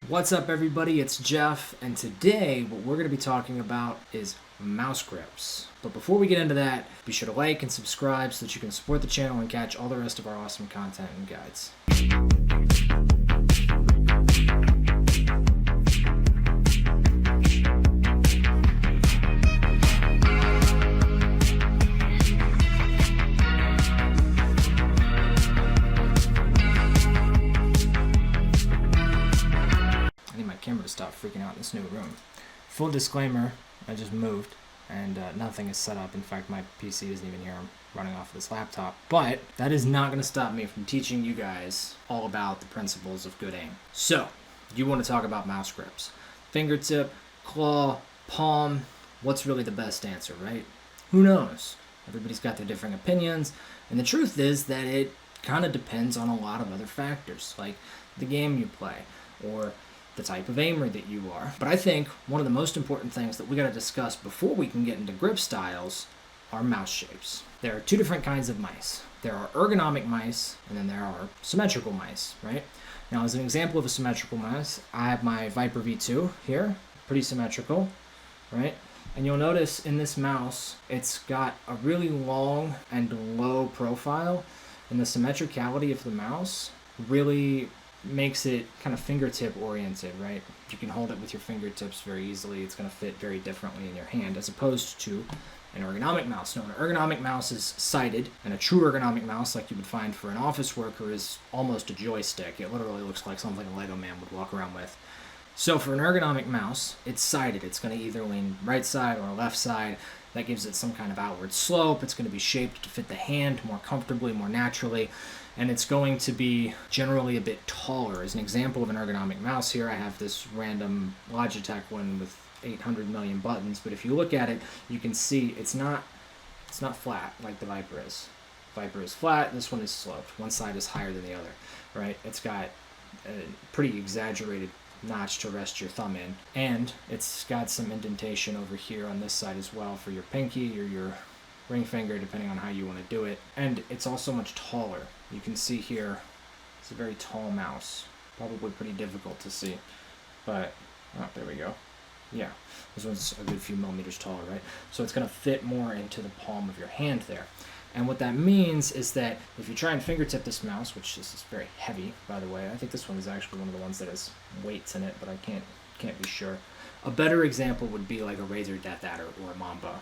What's up everybody, it's Jeff, and today what we're going to be talking about is mouse grips. But before we get into that, be sure to like and subscribe so that you can support the channel and catch all the rest of our awesome content and guides. Camera to stop freaking out in this new room. Full disclaimer, I just moved and nothing is set up. In fact, my PC isn't even here. I'm running off of this laptop. But that is not going to stop me from teaching you guys all about the principles of good aim. So, you want to talk about mouse grips. Fingertip, claw, palm, what's really the best answer, right? Who knows? Everybody's got their different opinions, and the truth is that it kind of depends on a lot of other factors, like the game you play, or the type of aimer that you are. But I think one of the most important things that we got to discuss before we can get into grip styles are mouse shapes. There are two different kinds of mice. There are ergonomic mice, and then there are symmetrical mice, right? Now, as an example of a symmetrical mouse, I have my Viper V2 here, pretty symmetrical, right? And you'll notice in this mouse, it's got a really long and low profile, and the symmetricality of the mouse really makes it kind of fingertip oriented, right? You can hold it with your fingertips very easily. It's going to fit very differently in your hand as opposed to an ergonomic mouse. Now, an ergonomic mouse is sighted, and a true ergonomic mouse, like you would find for an office worker, is almost a joystick. It literally looks like something a Lego man would walk around with. So for an ergonomic mouse, it's sighted. It's going to either lean right side or left side. That gives it some kind of outward slope. It's going to be shaped to fit the hand more comfortably, more naturally, and it's going to be generally a bit taller. As an example of an ergonomic mouse here, I have this random Logitech one with 800 million buttons, but if you look at it, you can see it's not flat like the Viper is. Viper is flat, this one is sloped. One side is higher than the other, right? It's got a pretty exaggerated notch to rest your thumb in, and it's got some indentation over here on this side as well for your pinky or your ring finger, depending on how you want to do it. And it's also much taller. You can see here it's a very tall mouse, probably pretty difficult to see, but oh, there we go. Yeah, this one's a good few millimeters taller, right? So it's going to fit more into the palm of your hand there. And what that means is that if you try and fingertip this mouse, which is very heavy, by the way, I think this one is actually one of the ones that has weights in it, but I can't be sure. A better example would be like a Razer Death Adder or a Mamba.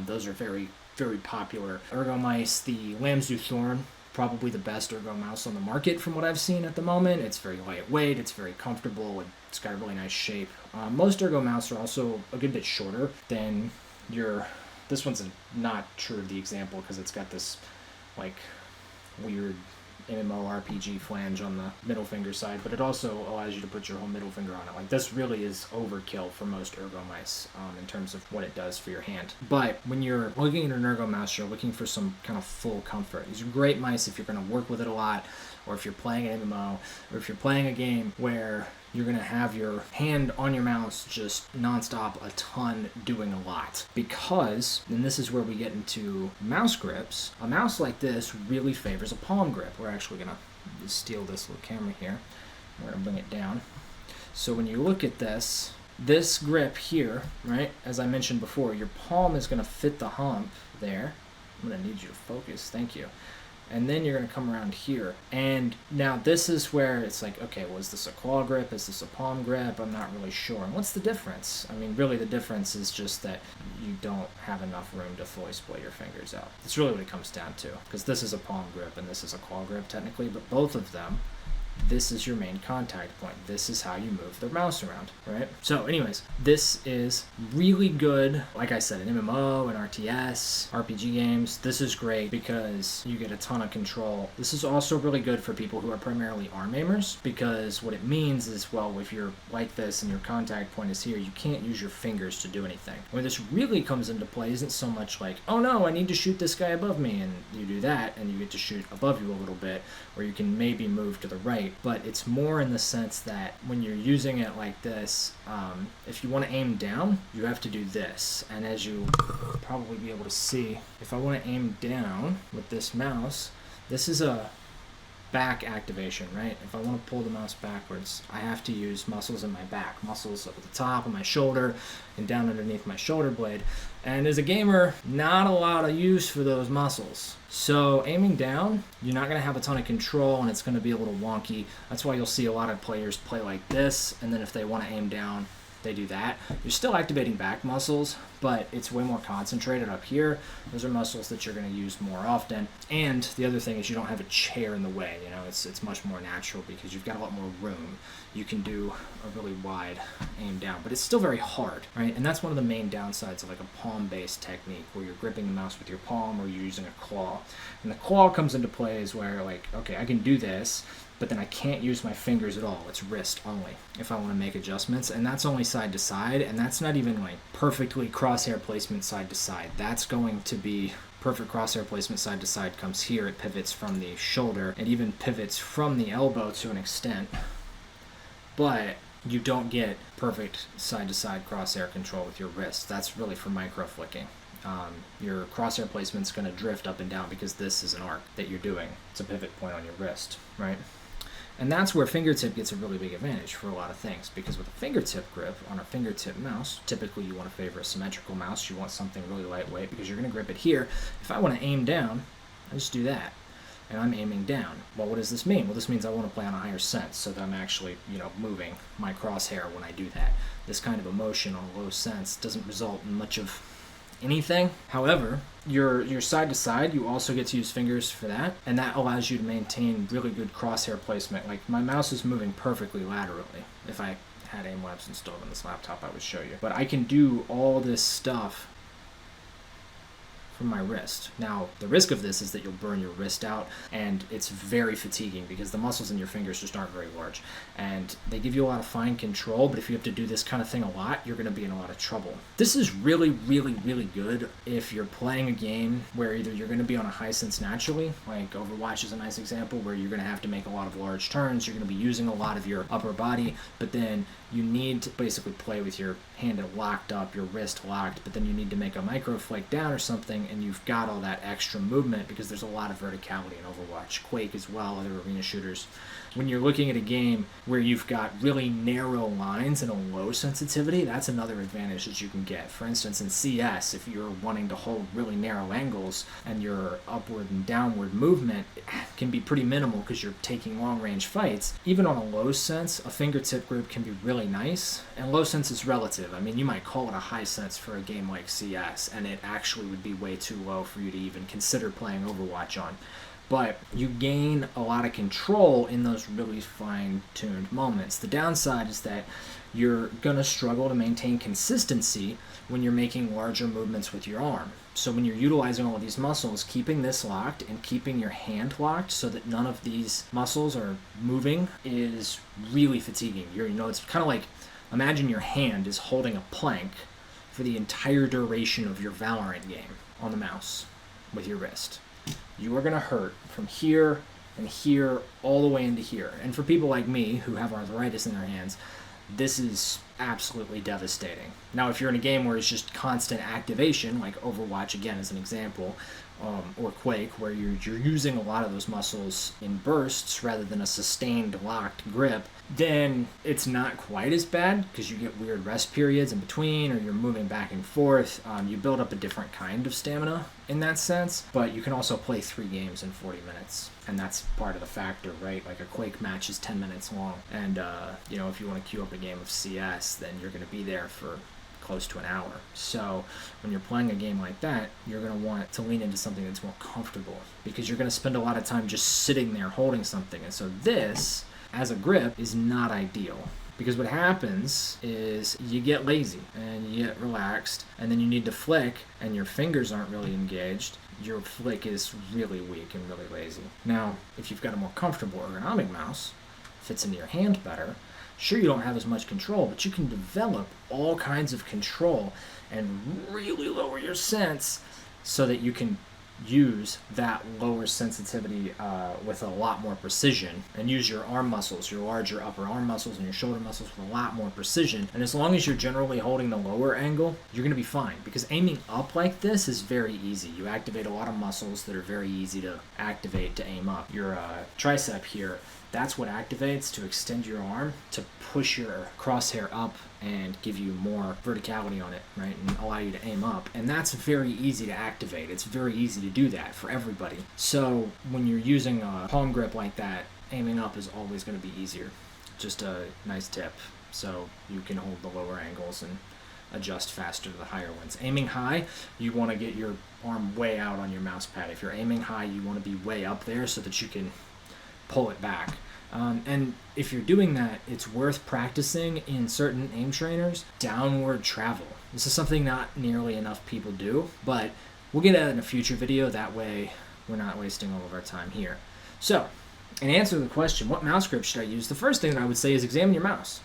Those are very, very popular ergo mice. The Lamzu Thorn, probably the best ergo mouse on the market from what I've seen at the moment. It's very lightweight, it's very comfortable, it's got a really nice shape. Most ergo mouse are also a good bit shorter than your... This one's not true to the example because it's got this like weird MMORPG flange on the middle finger side, but it also allows you to put your whole middle finger on it. Like, this really is overkill for most ergo mice in terms of what it does for your hand. But when you're looking at an ergo mouse, you're looking for some kind of full comfort. These are great mice if you're going to work with it a lot, or if you're playing an MMO, or if you're playing a game where you're going to have your hand on your mouse just nonstop, a ton, doing a lot. Because, and this is where we get into mouse grips, a mouse like this really favors a palm grip. We're actually going to steal this little camera here. We're going to bring it down. So when you look at this grip here, right, as I mentioned before, your palm is going to fit the hump there. I'm going to need you to focus, thank you. And then you're going to come around here. And now this is where it's like, okay, well, is this a claw grip? Is this a palm grip? I'm not really sure. And what's the difference? I mean, really the difference is just that you don't have enough room to fully split your fingers out. That's really what it comes down to. Because this is a palm grip and this is a claw grip technically, but both of them, this is your main contact point. This is how you move the mouse around, right? So anyways, this is really good. Like I said, in MMO and RTS, RPG games, this is great because you get a ton of control. This is also really good for people who are primarily arm aimers, because what it means is, well, if you're like this and your contact point is here, you can't use your fingers to do anything. Where this really comes into play isn't so much like, oh no, I need to shoot this guy above me, and you do that and you get to shoot above you a little bit, or you can maybe move to the right. But it's more in the sense that when you're using it like this, if you want to aim down, you have to do this. And as you probably be able to see, if I want to aim down with this mouse, this is a back activation, right? If I want to pull the mouse backwards, I have to use muscles in my back, muscles up at the top of my shoulder and down underneath my shoulder blade. And as a gamer, not a lot of use for those muscles. So aiming down, you're not going to have a ton of control and it's going to be a little wonky. That's why you'll see a lot of players play like this, and then if they want to aim down, they do that. You're still activating back muscles, but it's way more concentrated up here. Those are muscles that you're going to use more often. And the other thing is you don't have a chair in the way. You know, it's much more natural because you've got a lot more room. You can do a really wide aim down, but it's still very hard, right? And that's one of the main downsides of like a palm-based technique where you're gripping the mouse with your palm or you're using a claw. And the claw comes into play is where like, okay, I can do this, but then I can't use my fingers at all. It's wrist only if I want to make adjustments, and that's only side to side, and that's not even like perfectly crosshair placement side to side. That's going to be perfect crosshair placement side to side comes here. It pivots from the shoulder and even pivots from the elbow to an extent, but you don't get perfect side to side crosshair control with your wrist. That's really for micro flicking. Your crosshair placement's going to drift up and down because this is an arc that you're doing. It's a pivot point on your wrist, right? And that's where fingertip gets a really big advantage for a lot of things, because with a fingertip grip on a fingertip mouse, typically you want to favor a symmetrical mouse. You want something really lightweight because you're going to grip it here. If I want to aim down, I just do that, and I'm aiming down. Well, what does this mean? Well, this means I want to play on a higher sense, so that I'm actually, moving my crosshair when I do that. This kind of emotion on a low sense doesn't result in much of anything. However, your side to side, you also get to use fingers for that, and that allows you to maintain really good crosshair placement. Like my mouse is moving perfectly laterally. If I had aim labs installed on this laptop, I would show you. But I can do all this stuff from my wrist. Now, the risk of this is that you'll burn your wrist out, and it's very fatiguing because the muscles in your fingers just aren't very large, and they give you a lot of fine control, but if you have to do this kind of thing a lot, you're going to be in a lot of trouble. This is really, really, really good if you're playing a game where either you're going to be on a high sense naturally, like Overwatch is a nice example, where you're going to have to make a lot of large turns, you're going to be using a lot of your upper body, but then you need to basically play with your hand locked up, your wrist locked, but then you need to make a micro flake down or something, and you've got all that extra movement because there's a lot of verticality in Overwatch, Quake as well, other arena shooters. When you're looking at a game where you've got really narrow lines and a low sensitivity, that's another advantage that you can get. For instance, in CS, if you're wanting to hold really narrow angles and your upward and downward movement can be pretty minimal because you're taking long-range fights, even on a low sense, a fingertip grip can be really nice. And low sense is relative. I mean, you might call it a high sense for a game like CS, and it actually would be way too low for you to even consider playing Overwatch on. But you gain a lot of control in those really fine-tuned moments. The downside is that you're going to struggle to maintain consistency when you're making larger movements with your arm. So when you're utilizing all of these muscles, keeping this locked and keeping your hand locked so that none of these muscles are moving is really fatiguing. It's kind of like, imagine your hand is holding a plank for the entire duration of your Valorant game on the mouse with your wrist. You are going to hurt from here and here all the way into here. And for people like me who have arthritis in their hands, this is absolutely devastating. Now, if you're in a game where it's just constant activation, like Overwatch again as an example, or Quake, where you're using a lot of those muscles in bursts rather than a sustained locked grip, then it's not quite as bad because you get weird rest periods in between, or you're moving back and forth. You build up a different kind of stamina in that sense, but you can also play 3 games in 40 minutes, and that's part of the factor, right? Like a Quake match is 10 minutes long, and if you want to queue up a game of CS, then you're going to be there for close to an hour. So when you're playing a game like that, you're going to want to lean into something that's more comfortable because you're going to spend a lot of time just sitting there holding something. And so this, as a grip, is not ideal because what happens is you get lazy and you get relaxed, and then you need to flick and your fingers aren't really engaged. Your flick is really weak and really lazy. Now, if you've got a more comfortable ergonomic mouse, fits into your hand better, sure, you don't have as much control, but you can develop all kinds of control and really lower your sense so that you can use that lower sensitivity with a lot more precision, and use your arm muscles, your larger upper arm muscles and your shoulder muscles with a lot more precision. And as long as you're generally holding the lower angle, you're going to be fine, because aiming up like this is very easy. You activate a lot of muscles that are very easy to activate to aim up. Your tricep here, that's what activates to extend your arm to push your crosshair up and give you more verticality on it, right, and allow you to aim up. And that's very easy to activate. It's very easy to do that for everybody. So when you're using a palm grip like that, aiming up is always going to be easier. Just a nice tip. So you can hold the lower angles and adjust faster to the higher ones. Aiming high, you want to get your arm way out on your mouse pad. If you're aiming high, you want to be way up there so that you can pull it back. And if you're doing that, it's worth practicing in certain aim trainers downward travel. This is something not nearly enough people do, but we'll get at it in a future video. That way we're not wasting all of our time here. So, in answer to the question, what mouse grip should I use? The first thing that I would say is examine your mouse.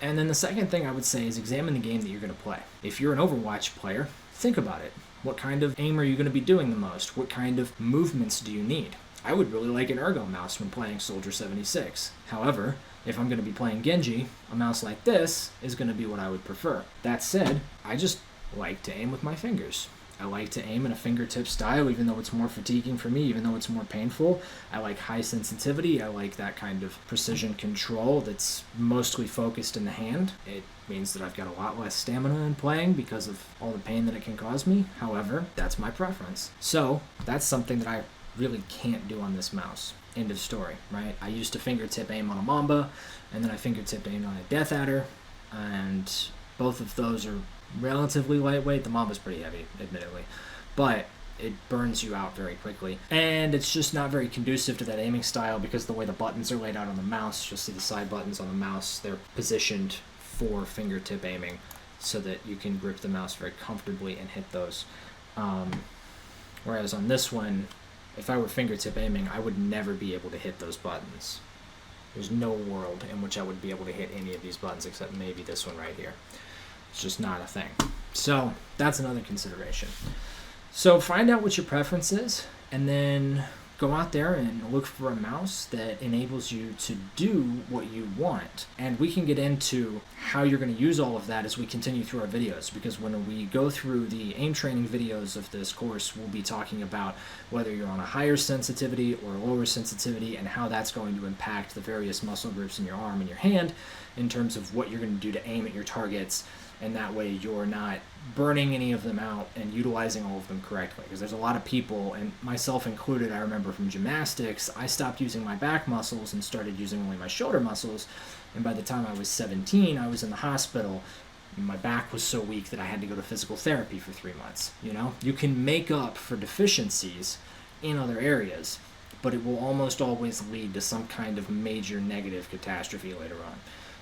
And then the second thing I would say is examine the game that you're going to play. If you're an Overwatch player, think about it. What kind of aim are you going to be doing the most? What kind of movements do you need? I would really like an ergo mouse when playing Soldier 76. However, if I'm going to be playing Genji, a mouse like this is going to be what I would prefer. That said, I just like to aim with my fingers. I like to aim in a fingertip style, even though it's more fatiguing for me, even though it's more painful. I like high sensitivity. I like that kind of precision control that's mostly focused in the hand. It means that I've got a lot less stamina in playing because of all the pain that it can cause me. However, that's my preference. So that's something that I really can't do on this mouse. End of story, right? I used to fingertip aim on a Mamba, and then I fingertip aimed on a Death Adder, and both of those are relatively lightweight. The Mamba's pretty heavy, admittedly, but it burns you out very quickly, and it's just not very conducive to that aiming style because the way the buttons are laid out on the mouse, you'll see the side buttons on the mouse, they're positioned for fingertip aiming so that you can grip the mouse very comfortably and hit those. Whereas on this one, if I were fingertip aiming, I would never be able to hit those buttons. There's no world in which I would be able to hit any of these buttons except maybe this one right here. It's just not a thing. So that's another consideration. So find out what your preference is, and then go out there and look for a mouse that enables you to do what you want. And we can get into how you're going to use all of that as we continue through our videos, because when we go through the aim training videos of this course, we'll be talking about whether you're on a higher sensitivity or a lower sensitivity and how that's going to impact the various muscle groups in your arm and your hand in terms of what you're going to do to aim at your targets, and that way you're not burning any of them out and utilizing all of them correctly. Because there's a lot of people, and myself included, I remember from gymnastics, I stopped using my back muscles and started using only my shoulder muscles, and by the time I was 17, I was in the hospital. My back was so weak that I had to go to physical therapy for 3 months. You know, you can make up for deficiencies in other areas, but it will almost always lead to some kind of major negative catastrophe later on.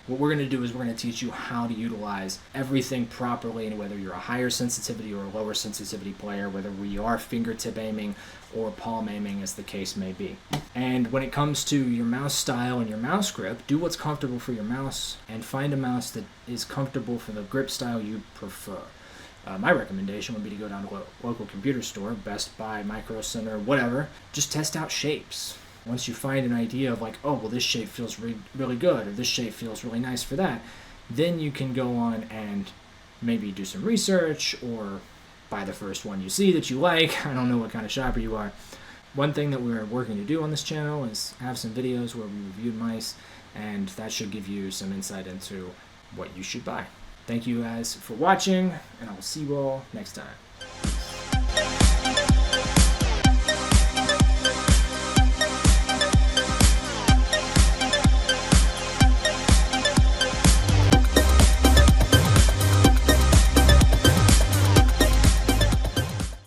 What we're going to do is we're going to teach you how to utilize everything properly, and whether you're a higher sensitivity or a lower sensitivity player, whether we are fingertip aiming or palm aiming, as the case may be. And when it comes to your mouse style and your mouse grip, do what's comfortable for your mouse and find a mouse that is comfortable for the grip style you prefer. My recommendation would be to go down to a local computer store, Best Buy, Micro Center, whatever. Just test out shapes. Once you find an idea of like, oh, well, this shape feels really good, or this shape feels really nice for that, then you can go on and maybe do some research or buy the first one you see that you like. I don't know what kind of shopper you are. One thing that we're working to do on this channel is have some videos where we reviewed mice, and that should give you some insight into what you should buy. Thank you guys for watching, and I will see you all next time.